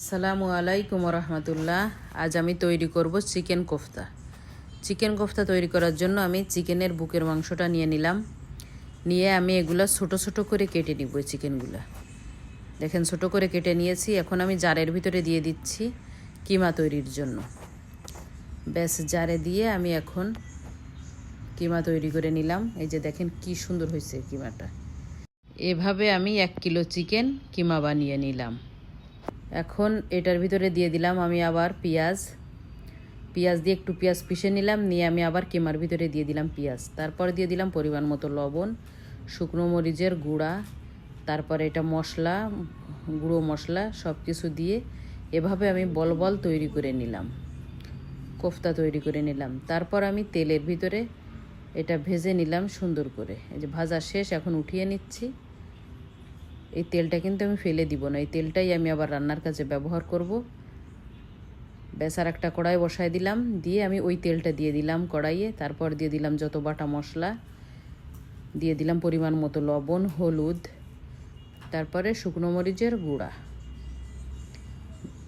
আসসালামু আলাইকুম রহমতুল্লাহ। আজ আমি তৈরি করব চিকেন কোফতা। চিকেন কোফতা তৈরি করার জন্য আমি চিকেনের বুকের মাংসটা নিয়ে নিলাম। নিয়ে আমি এগুলো ছোট ছোট করে কেটে নিব। চিকেনগুলো দেখেন ছোট করে কেটে নিয়েছি। এখন আমি জারের ভিতরে দিয়ে দিচ্ছি কিমা তৈরির জন্য। ব্যাস জারে দিয়ে আমি এখন কিমা তৈরি করে নিলাম। এই যে দেখেন কি সুন্দর হয়েছে কিমাটা। এভাবে আমি 1 কিলো চিকেন কিমা বানিয়ে নিলাম। এখন এটার ভিতরে দিয়ে দিলাম আমি আবার পেঁয়াজ দিয়ে একটু পেঁয়াজ পিষে নিলাম। নিয়ে আমি আবার কিমার ভিতরে দিয়ে দিলাম পেঁয়াজ। তারপর দিয়ে দিলাম পরিমাণ মতো লবণ, শুকনো মরিচের গুঁড়া, তারপরে এটা মশলা, গুঁড়ো মশলা সব কিছু দিয়ে এভাবে আমি বল বল তৈরি করে নিলাম, কোফতা তৈরি করে নিলাম। তারপর আমি তেলের ভিতরে এটা ভেজে নিলাম সুন্দর করে। এই যে ভাজা শেষ, এখন উঠিয়ে নিচ্ছি। এই তেলটা কিন্তু আমি ফেলে দিব না, এই তেলটাই আমি আবার রান্নার কাজে ব্যবহার করব। ব্যাস আর একটা কড়াই বসায় দিলাম, দিয়ে আমি ওই তেলটা দিয়ে দিলাম কড়াইয়ে। তারপর দিয়ে দিলাম যত বাটা মশলা, দিয়ে দিলাম পরিমাণ মতো লবণ, হলুদ, তারপরে শুকনো মরিচের গুঁড়া,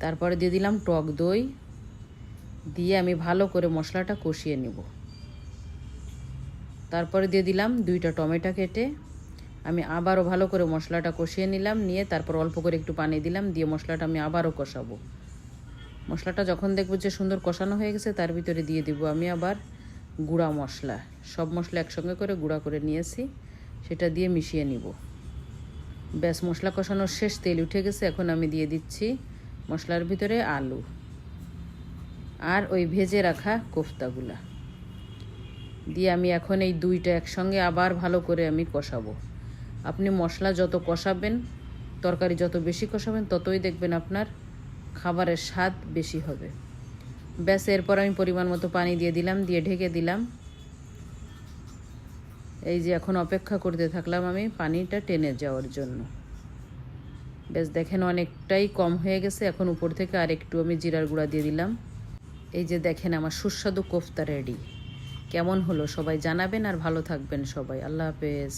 তারপরে দিয়ে দিলাম টক দই। দিয়ে আমি ভালো করে মশলাটা কষিয়ে নেব। তারপরে দিয়ে দিলাম 2টা টমেটো কেটে। আমি আবারও ভালো করে মশলাটা কষিয়ে নিলাম। নিয়ে তারপর অল্প করে একটু পানি দিলাম, দিয়ে মশলাটা আমি আবারও কষাবো। মশলাটা যখন দেখব যে সুন্দর কষানো হয়ে গেছে, তার ভিতরে দিয়ে দিব আমি আবার গুঁড়া মশলা। সব মশলা একসঙ্গে করে গুঁড়া করে নিয়েছি, সেটা দিয়ে মিশিয়ে নিব। ব্যাস মশলা কষানোর শেষ, তেল উঠে গেছে। এখন আমি দিয়ে দিচ্ছি মশলার ভিতরে আলু আর ওই ভেজে রাখা কোফতাগুলা দিয়ে আমি এখন এই 2টা একসঙ্গে আবার ভালো করে আমি কষাবো। আপনি মশলা যত কষাবেন, তরকারি যত বেশি কষাবেন, ততই দেখবেন আপনার খাবারের স্বাদ বেশি হবে। ব্যাস এরপর আমি পরিমাণ মতো পানি দিয়ে দিলাম, দিয়ে ঢেকে দিলাম। এই যে এখন অপেক্ষা করতে থাকলাম আমি পানিটা টেনে যাওয়ার জন্য। ব্যাস দেখেন অনেকটাই কম হয়ে গেছে। এখন উপর থেকে আর একটু আমি জিরার গুঁড়া দিয়ে দিলাম। এই যে দেখেন আমার সুস্বাদু কোফতা রেডি। কেমন হলো সবাই জানাবেন, আর ভালো থাকবেন সবাই। আল্লাহ হাফেজ।